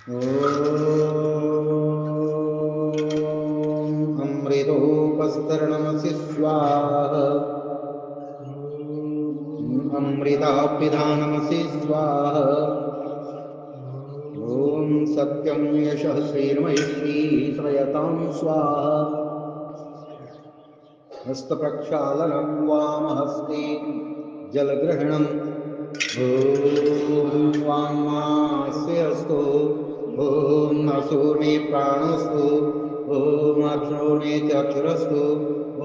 ॐ अमृतोपस्तरणमसि स्वाहा अमृतापिधानमसि स्वाहा ॐ सत्यं यशः श्रीर्महिषी श्रयतां स्वाहा हस्तप्रक्षालनं वामहस्ते जलग्रहणम् ॐ वाङ्मास्य अस्तु ॐ असो मे प्राणोऽस्तु ॐ अक्षरो मे चक्षुरस्तु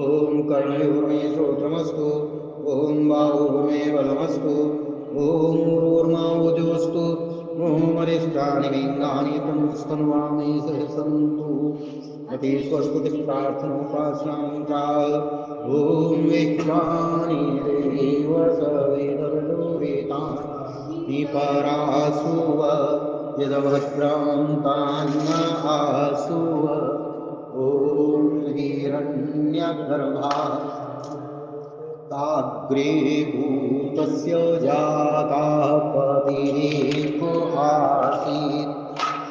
ॐ कर्णयोर्मे श्रोत्रमस्तु ॐ बाहुर्मे बलमस्तु ॐ उरोर्मा ओजोऽस्तु ॐ अरिष्टानि लिङ्गानि पुंस्तन्वामे सहसन्तु अतिस्वस्तिः प्रार्थनोपासनां च ॐ विश्वानि देव सवितर्दुरितानि परासुव यदभद्रं तान्न आसुव ॐ हिरण्यगर्भा ताग्रे जाता पतिरेको आसीत्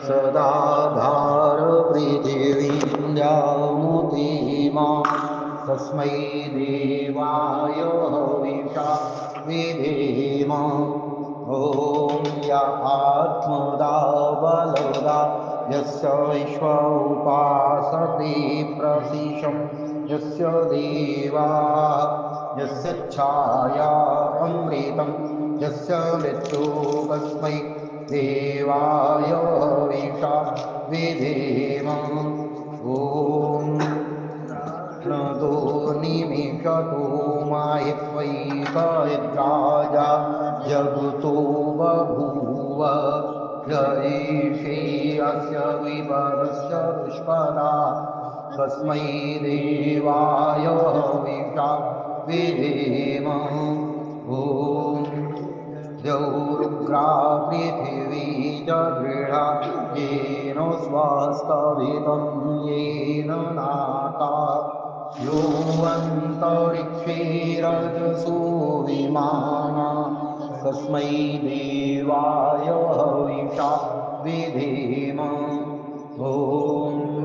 सदाधार पृथिवीं द्यामुतिमा तस्मै देवाय हविषा विधेम ॐ य आत्मदा बलदा यस्य विश्व उपासते प्रसिशं यस्य देवा यस्य छाया अमृतं यस्य मृत्यु तस्मै देवाय हविषा विधेम ॐ प्रणतो निमिषतो माहित्वैकयद्राजा जगतो बभूव जयिषे अस्य विपदस्य दुष्पदा तस्मै देवाय हविषा विधेम ॐ द्यौरुग्रा पृथिवी च दृढा येन स्वास्तवितं येन नाता यो अन्तरिक्षे रजसो विमाना तस्मै देवाय हविषा विधेम ॐ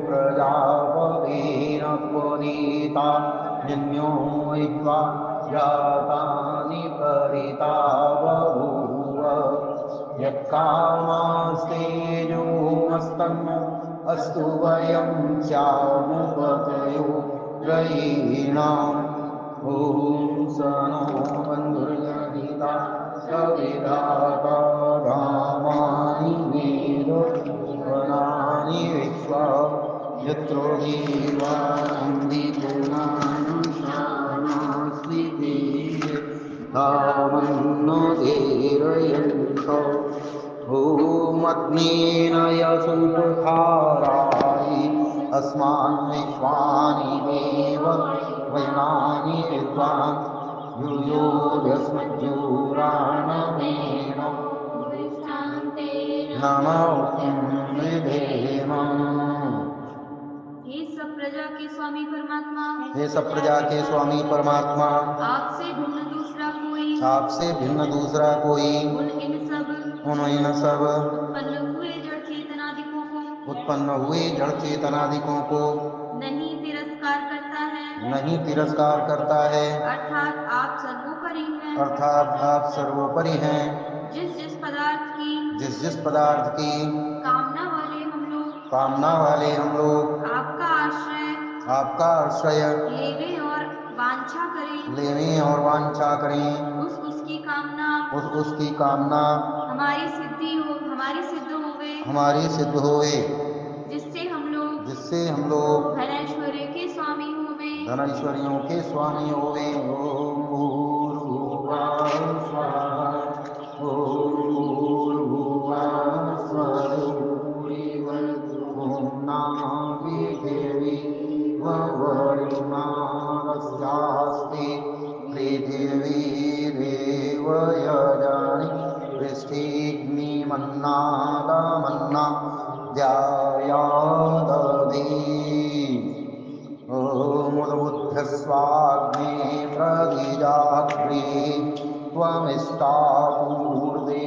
प्रजापतेन त्वरिता निन्यो विश्वा जातानि परिता बभूव यत्कामास्तेजोमस्तन्नो अस्तु वयं स्यामुपतयो रयीणाम् ॐ स नो बन्धुर्जनिता सविधाता रामानि वेद वनानि विश्वा यत्र देवानन्दितुमानुषाणास्ति तावन्न धीरयन्त ॐ अग्नेन यसुपथारायि अस्मान् विश्वानि देव वैनानि विद्वान् युयोर्यस्मज्जोराणमेन नमो विधेम। हे सब प्रजा के स्वामी परमात्मा, हे सब प्रजा के स्वामी परमात्मा, आपसे भिन्न दूसरा कोई, आपसे भिन्न दूसरा कोई उन इन सब उत्पन्न हुए जड़ चेतनादिकों को नहीं तिरस्कार करता है, अर्थात आप सर्वोपरि हैं। जिस जिस पदार्थ की कामना वाले हम लोग आपका आश्रय लेवें और वांछा करें उस उसकी कामना हमारी सिद्ध होवे जिससे हम लोग धनैश्वर्य के स्वामी होवे। ओम भूर्भुवः स्वाहा ओम भूर्भुवः स्वः ओम नाभिर्देवी वरुणावस्यास्ति पृथिवीरेव यजानि वृष्टिग्निमन्नादमन्ना ध्यायादधि ओमुद्बुद्धस्वाग्ने प्रदिजाग्रे त्वमिष्टापूर्वे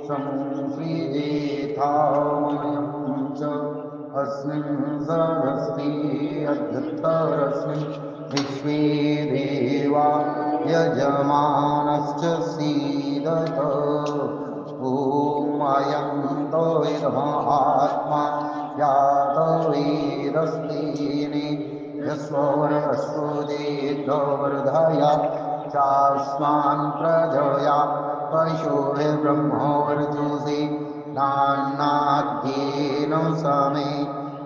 संसृजेथामयम् च अस्मिन् सदस्ति अध्युत्तरस्मिन् विश्वे देवा यजमानश्च सीदत ॐ अयं तो इदम् आत्मा जातवेदस्तेने यस्वरस्वजेद्वर्धया चास्मान् प्रजया पशुभिर्ब्रह्मोर्जुषि नान्नाद्येन समे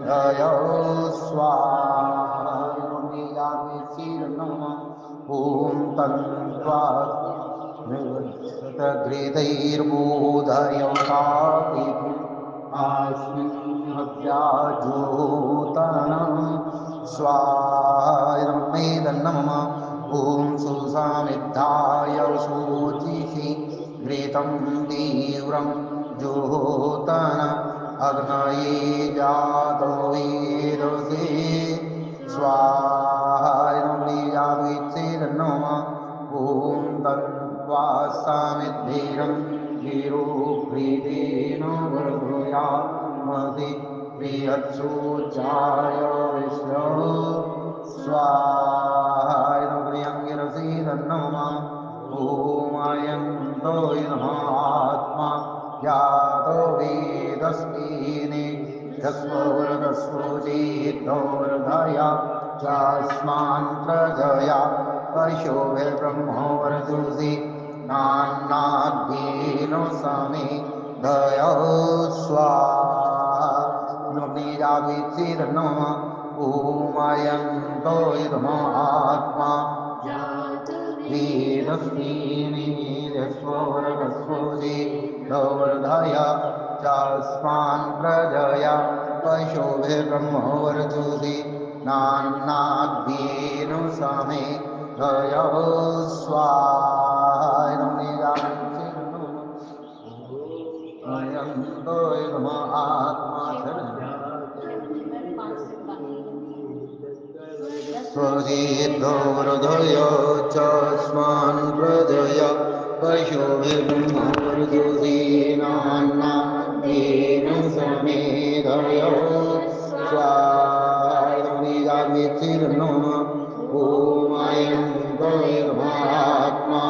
दयो स्वाहा ॐ तन्त्वा शतघृतैर्बोधयोतादिति अस्मिन् अव्याजोतन स्वाहायमेदन्नमः ॐ सुसमिद्धाय शोचिषि घृतं तीव्रं जोतन अग्नये जातो वीरसे स्वाहायमेयावीक्षेदन्नमः ॐ तन्त्वा समिद्धेरं गिरो घृतेन वर्धयामसि प्रियच्छोचाय विष्णो स्वाहायङ्गिरसीदन्नमः ॐ अयं तो इदमात्मा जातो वेदस्तेने यस्वरदस्वजेद्धोर्धया चास्मान् प्रजया पशुभिर्ब्रह्मोर्जुषि नान्नाद्येन समे दयो स्वाहा ॐ अयं तो इदमात्मा वेदस्तेनेस्वरदस्वजेद्धोर्धया चास्मान् प्रजया पशुभिर्ब्रह्मोर्जुषि नान्नाद्येन समे दयो स्वाहायम् अयं तो इदमात्मा स्वजेद्धोर्धय चास्मान् प्रजया पशुभिर्ब्रह्मोर्जुषीणान्नाद्येन समेधयो स्वाहायम् ॐ अयं तो इदमात्मा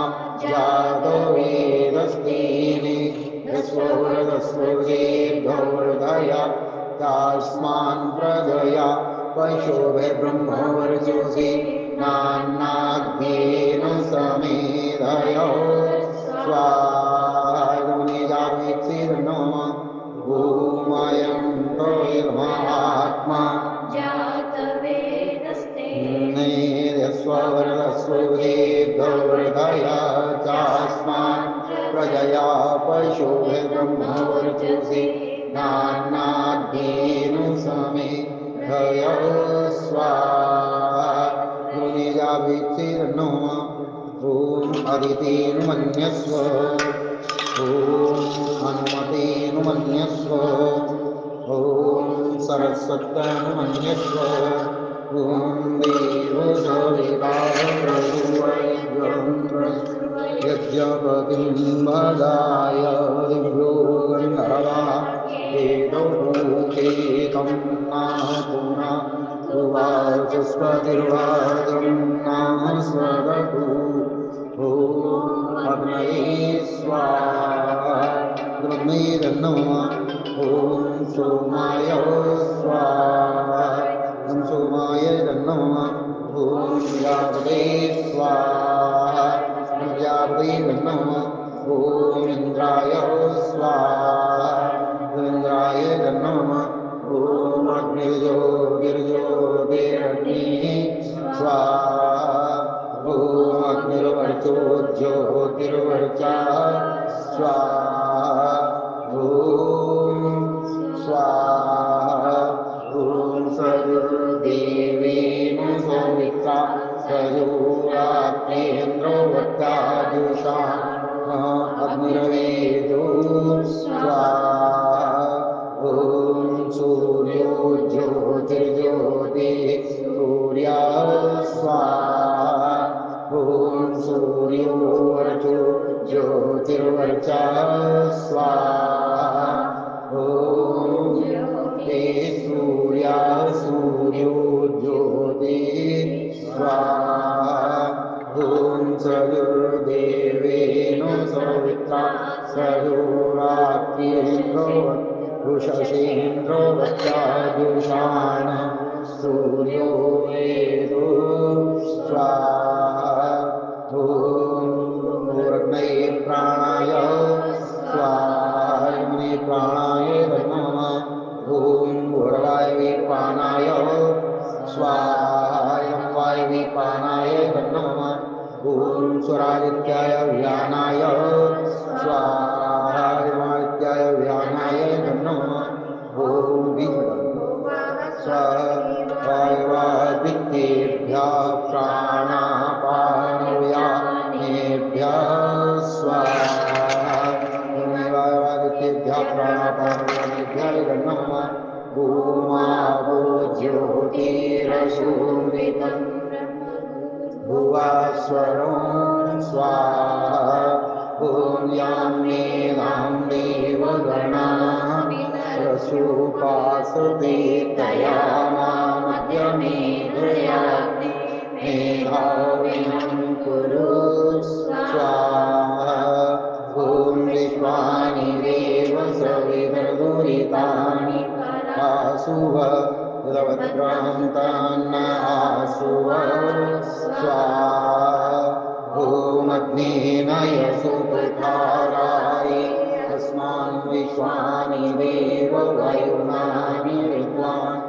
जातो वेदस्तेने यस्वरदस्वजेद्धोर्धया चास्मान् प्रजया पशुभिर्ब्रह्मोर्जुषि नान्नाद्येन समेधयो स्वाहायम् ॐ अयं तो इदमात्मा यस्वरदस्वजेद्धोर्धया चास्मान् प्रजया पशुभिर्ब्रह्मोर्जुषि नान्नाद्येन समे दयो स्वाहा ॐ अदितेनु मन्यस्व ॐ हनुमतेनु मन्यस्व ॐ सरस्वत्यनु मन्यस्व ॐ देवो सविता प्रसुवैद्यं यज्ञपतिं वदाय दिव्यो गन्धर्वा वेदो भूकेतं नापुना वाचस्पतिर्वादं नाम स्वदतु ॐ अग्नये स्वाहा ब्रह्मेदन्नमः ॐ सोमाय स्वाहा ॐ सोमाय नमः ॐ व्यापदे स्वाहा व्यापदे नमः ॐ इन्द्राय स्वाहा इन्द्राय नमः ॐ अग्निर्ज्योतिर्ज्योतिरग्निः स्वाहा ॐ अग्निर्वर्चो ज्योतिर्वर्चा स्वाहा ॐ स्वाहा ॐ सयुर्देवेन सौमित्रा सयोरात्रेन्द्रो वत्याजुषा अग्निर्वेदो स्वाहा ॐ सूर्यो ज्योतिर्ज्योतिः सूर्या स्वाहा ॐ सूर्यो वर्चो ज्योतिर्वर्चा स्वाहा ॐ स्वाहा ॐ सदुर्देवेन सवित्रा सदुरात्रिन्द्रो वृषसेन्द्रवत्याजुषाण सूर्यो वेदो स्वाहा ॐ मूर्धये प्राणाय स्वाहा प्राणाय नमः ॐ भूर्वायवे प्राणाय स्वाहा वायवे प्राणाय नमः ॐ स्वरादित्याय व्यानाय स्वाहा आदित्याय व्यानाय नमः ॐ स्वाहादित्येभ्यः प्राणापानव्यानेभ्यः स्वाहा वायवादित्येभ्यः प्राणापानव्यानेभ्यः नमः भूमावो ज्योतिरसुमितं भुवास्वरं स्वाहा ॐ याम्येनां देवगणाः प्रसूपासते तया मामद्यमेधया मेधाविनं कुरु स्वाहा ॐ विश्वानि देव सविदुरितानि आसुव भद्रान्तान्न आसुव स्वाहा ॐ अग्नेन यसुपथाराय तस्मान् विश्वानि देव वायुनानि विद्वान्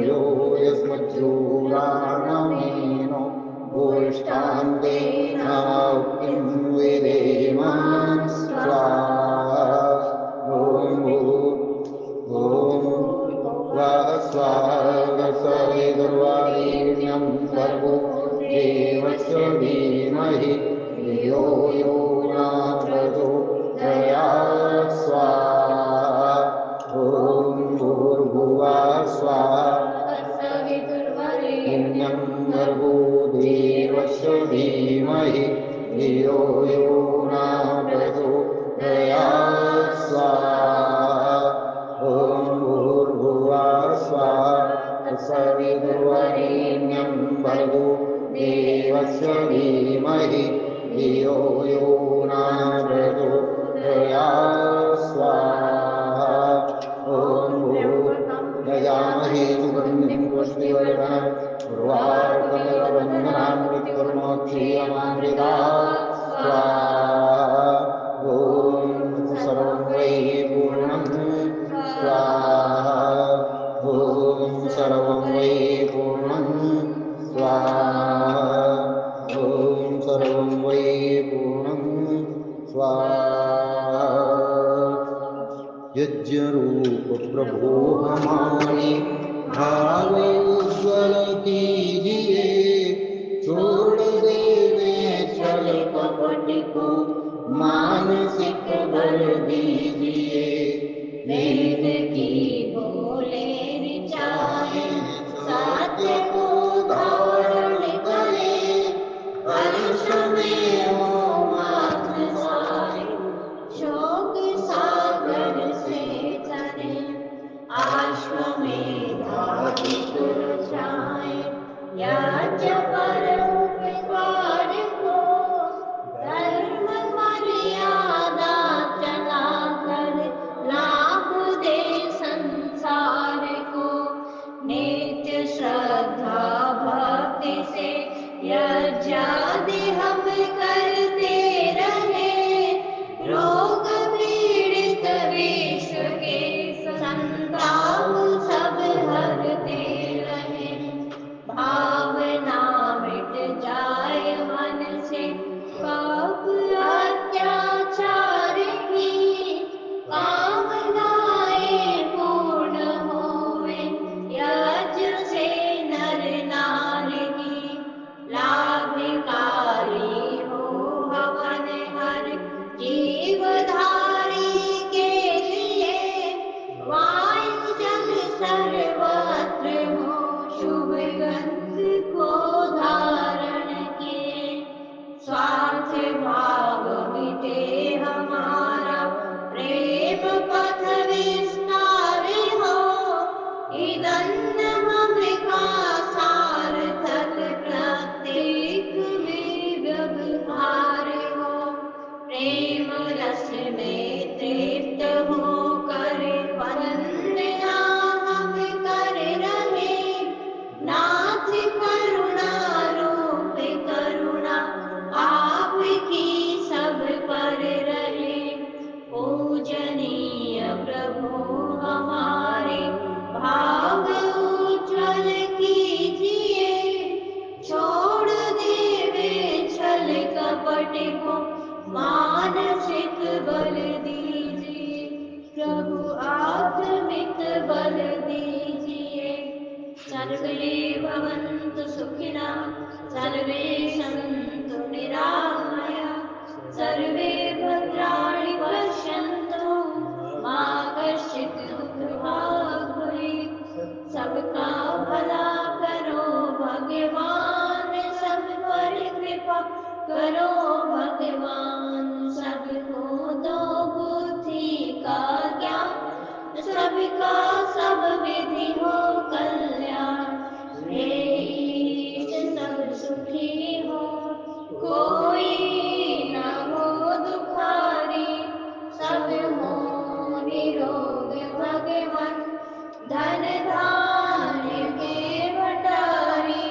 यो यस्मज्जूराणमेनो गोष्ठान्तेन उक्तिं विधेम स्वाहा स्वाहा सवितुर्वरेण्यं भर्गो देवस्य धीमहि धियो यो न प्रचोदयात् स्वाहा ॐ भूर्भुवः स्वाहा तत्सवितुर्वरेण्यं भर्गो देवस्य धीमहि धियो यो न प्रचोदयात् स्वाहा ॐ भूर्भुवः स्वाहा तत्सवितुर्वरेण्यं भर्गो देवस्य धीमहि धियो यो न प्रचोदयात् स्वाहा ॐ भूर्भुवः सुगन्धिं पुष्टिवर्धनं उर्वारुकमिव बन्धनामृत्युर्मोक्षीयमामृता स्वाहा ॐ सर्वं वै पूर्णं स्वाहा ॐ सर्वं वै पूर्णं स्वाहा ॐ सर्वं वै पूर्णं स्वाहा यज्ञरूप प्रभो हमारे भाव उज्ज्वल कीजिए छोड़ देवे छल कपट को मानसिक बल दीजिए वेद की बोले रिचाए सत्य को धारण करे हर्ष में हो मात्र सारे शोक सागर से तरे अश्वमेधादि पुरुषाय यज्ञ पर उपकार को धर्म मर्यादा चला कर लाभ दे संसार को नित्य श्रद्धा भक्ति से यज्ञादि हम करते रहे रोग पीड़ित विश्व के संताप सब हरते रहे भावना मिट जाए मन से पाप अत्याचार की कामनाएं पूर्ण होवे यज्ञ से नर नारी की कोटि को मानसिक बल दीजिए प्रभु, आत्मिक बल दीजिए। सर्वे भवन्तु सुखिनः, सर्वे सन्तु निरामया, सर्वे भद्राणि पश्यन्तु मा कश्चित् दुःखभाग् भवेत्। सबका भला करो भगवान, सब पर कृपा करो भगवान, सबको दो बुद्धि का ज्ञान, सबका सब विधि हो कल्याण। हे ईश सब सुखी हो, कोई न हो दुखारी, सब हो निरोग भगवन, धन धान्य के भंडारी।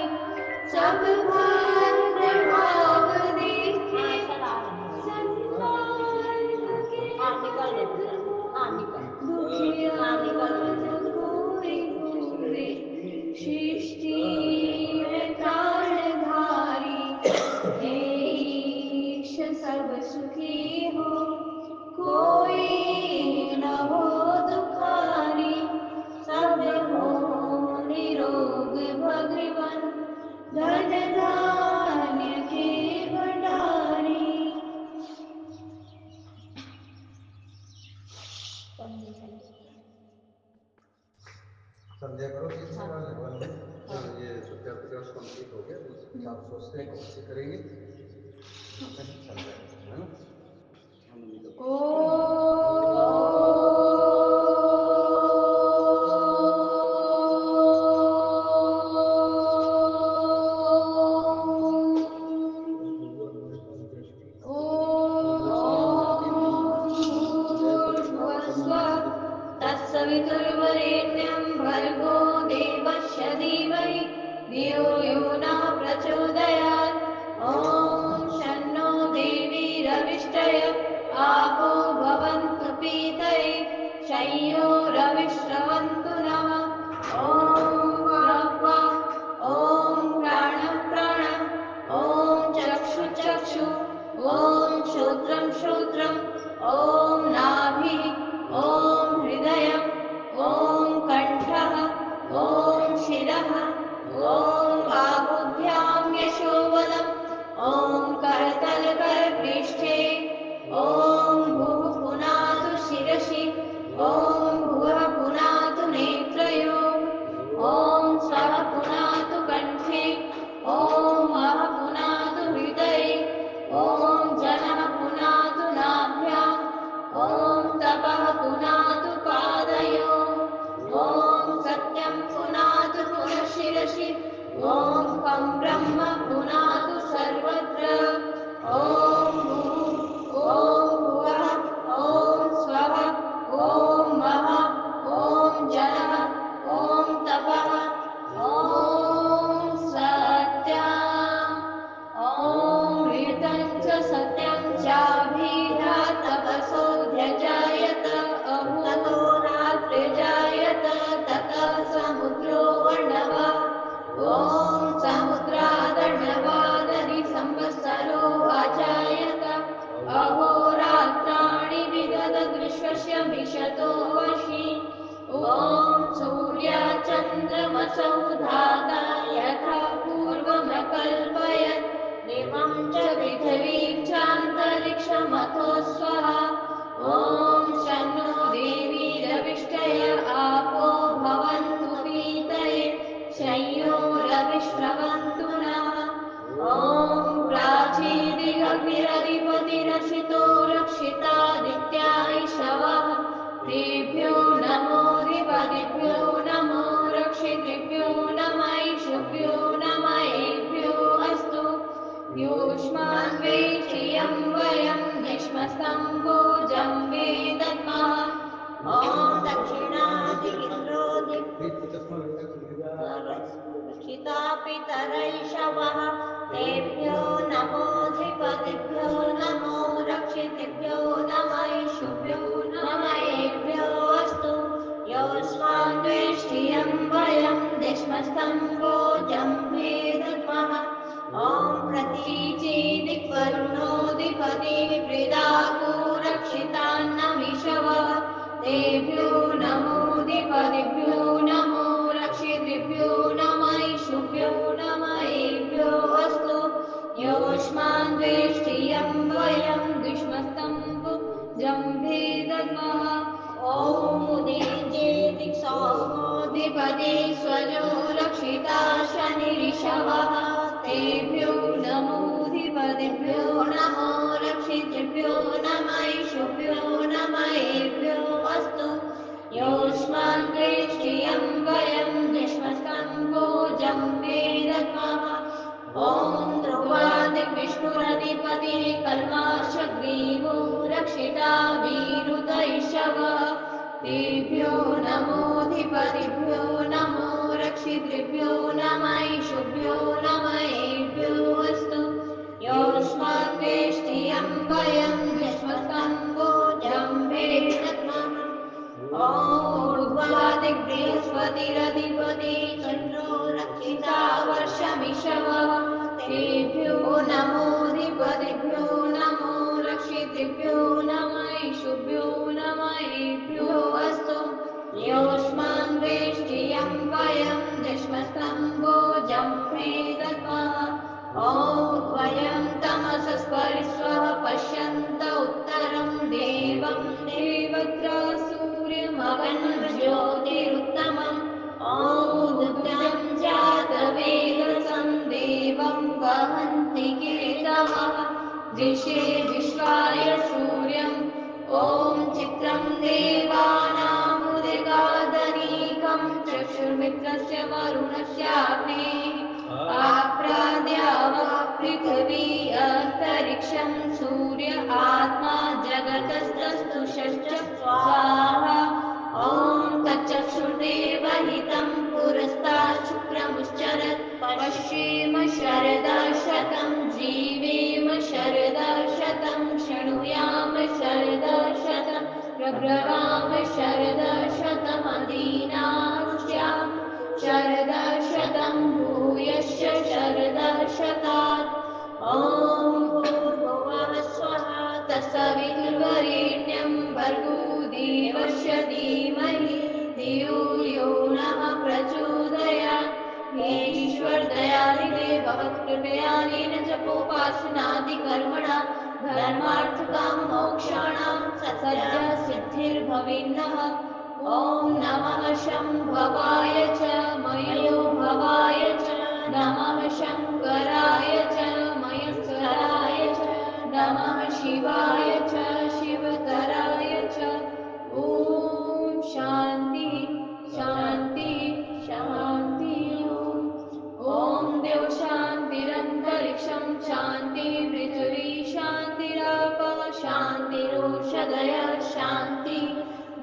सब भद्र भाव देखे संसार के दुख दुखिया न कोई होवे, सृष्टि में प्राणधारी। हे ईश सब सुखी हो, कोई न हो दुखारी, सब हो निरोग भगवन, धन धान्य के भंडारी। संध्या करो ठीक से वन में। ये सत्यार्थ का कंप्लीट हो गया, दूसरे आप सोचते हैं कौन सी करेंगे? संध्या करते हैं ना। तत्सवितुर्वरेण्यं भर्गो देवस्य धीमहि धियो यो नः प्रचोदयात्। ॐ शन्नो देवी रविष्टय आपो भवन्तु पीतये, शय्यो रविश्रवन्तु नः। ॐ वाक्वा ॐ प्राण ॐ चक्षु ॐ श्रोत्रम् ॐ नाभिः ॐ हृदयम् ॐ कण्ठः ॐ शिरः ॐ बाहुभ्यां यशोबलम् ॐ करतलकरपृष्ठे ॐ भुः पुनातु शिरसि ॐ भुवः पुनातु नेत्रयोः ॐ स्वः पुनातु कण्ठे ॐ महः पुनातु हृदये ॐ जनः पुनातु नाभ्याम् ॐ तपः पुनातु पादयोः ॐ सत्यं पुनातु पुनः शिरसि ॐ खं ब्रह्म पुनातु सर्वत्र ॐ भुवः ॐ स्वः ॐ महः ॐ जनः ॐ तपः ॐ सत्यम् ॐ ऋतं च सत्यं चाभिधात् तपसोऽध्यजायत अहो रात्रिजायत ततः समुद्रो अर्णवः ॐ समुद्रादर्णवादधि संवत्सरो अजायत अहोरात्राणि विदधदृश्वस्य मिषतो वशी ॐ सूर्यचन्द्रमसौ धाता यथा पूर्वमकल्पयत् दिवं च पृथिवीं चान्तरिक्षमथो स्वः ॐ शन्नो देवी रविष्टय आपो भवन्तु पीतये, शय्यो रविश्रवन्तु नः। ॐ प्राचीदिगग्निरधिपतिरसितो रक्षितादित्या इषवः तेभ्यो नमोऽधिपतिभ्यो नमो रक्षितृभ्यो नमैषुभ्यो नमयेभ्यो अस्तु। योऽस्मान्वेष्टियं वयं दीक्ष्मस्तम्भोजं वेदद्मः। ॐ दक्षिणादिगिन्द्रो रक्षिता पितरैषवः तेभ्यो नमोऽधिपतिभ्यो नमो रक्षितृभ्यो नमैषुभ्यो नमयेभ्यो अस्तु। योऽस्मान्वेष्टियं वयं दिक्ष्मस्तम्भोजं वेदद्मः। ॐ प्रतीचि दिक्वरुणो रक्षितान्नमिषवः तेभ्यो नमोऽधिपतिभ्यो नमो रक्षितृभ्यो नमः ईशुभ्यो नमः अस्तु योऽस्मान् द्वेष्टियं वयं द्विष्मस्तं जम्भे दद्मः ॐ उदीर्येति सोमोऽधिपति स्वजो रक्षिता शनिरिषवः तेभ्यो नमोऽधिपतिभ्यो नमो रक्षितृभ्यो नमः ईशुभ्यो नमः अस्तु योऽस्मान् द्वेष्टियं वयं द्विष्मस्तं भोजं वेदद्मः ॐ ध्रुवादिविष्णुरधिपतिः कल्माशग्रीवो रक्षिता वीरुतैषवः तेभ्यो नमोऽधिपतिभ्यो नमो रक्षितृभ्यो नमः ईशुभ्यो नमः अस्तु योऽस्मान् वेष्टियं वयं विश्वस्तं भोजम्भे दद्मः ऊर्ध्वादिबृहस्पतिरधिपति चन्द्रो रक्षिता वर्षमिषवः तेभ्यो नमोऽधिपतिभ्यो नमो रक्षितृभ्यो नमः ईशुभ्यो नमः अस्तु योऽस्मान् वेष्टियं वयं दृश्मस्तं भोजम्भे दद्मः वयं तमसस्परिस्वः पश्यन्त उत्तरं देवं देवत्रा सूर्यमगन्ज्योतिरुत्तमम् ऊर्ध्वं जातवेदसं देवं वहन्ति केतवः दृशे विश्वाय सूर्यम् ॐ चित्रं देवानामुदिगादनीकं चक्षुर्मित्रस्य वरुणस्याग्नेः आप्राद्यावा पृथिवी अन्तरिक्षं सूर्य आत्मा जगतस्तस्तु षश्च स्वाहा ॐ तच्चक्षुर्देवहितं पुरस्तात् शुक्रमुच्चरत् पश्येम शरदा शतं जीवेम शरदा शतं शृणुयाम शरदा शतं प्रब्रवाम शरदा शतमदीनास्याम शरदा शतं भूयश्च शरदा शतात् ॐ भूर्भुवः स्वः तत्सवितुर्वरेण्यं भर्गो देवस्य धीमहि धियो यो नः प्रचोदयात् हे ईश्वर दयानिधे भवत्कृपयानेन जपोपासनादिकर्मणा धर्मार्थकाममोक्षाणां सद्यः सिद्धिर्भवेन्नः ॐ नमः शम्भवाय च मयो भवाय च नमः शङ्कराय च मयस्कराय च नमः शिवाय च शिवतराय च ॐ शान्ति शान्ति शान्ति ॐ देव शान्तिरन्तरिक्षं शान्ति पृथिवी शान्तिरापः शान्तिरोषधयः शान्ति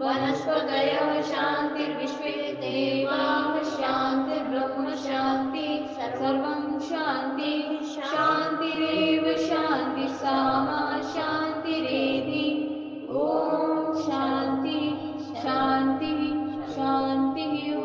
वनस्पतयः शान्तिर्विश्वे देवाः शान्तिर्ब्रह्म शान्ति सर्वं शान्ति शान्तिरेव शान्ति सामा शान्तिरेधि ॐ शान्ति शान्ति शान्ति ॐ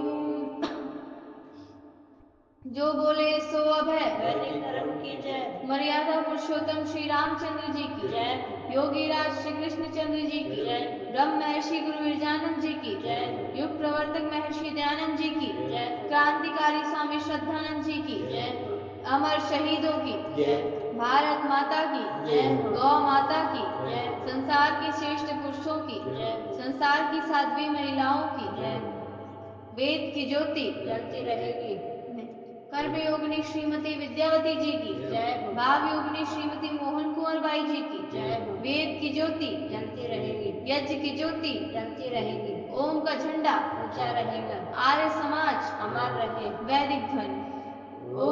जो बोले सो अभय वैदिक धर्म की जय। मर्यादा पुरुषोत्तम श्री रामचंद्र जी की जय हो। योगीराज श्री कृष्ण चंद्र जी की जय हो। ब्रह्म महर्षि गुरु वीरजानंद जी की जय हो। युग प्रवर्तक महर्षि दयानंद जी की जय हो। क्रांतिकारी स्वामी श्रद्धानंद जी की जय हो। अमर शहीदों की जय हो। भारत माता की जय हो। गौ माता की जय हो। संसार के श्रेष्ठ पुरुषों की जय हो। संसार की साध्वी महिलाओं की जय हो। वेद की ज्योति जलती रहेगी। नहीं। कर्मयोगिनी श्रीमती विद्यावती जी की जय हो। भाव योगिनी श्रीमती मोहन कुंवर बाई जी की जय हो। वेद की ज्योति जलती रहेगी। यज्ञ की ज्योति जलती रहेगी। ओम का झंडा ऊंचा रहेगा। आर्य समाज अमर रहे। वैदिक ध्वनि ओ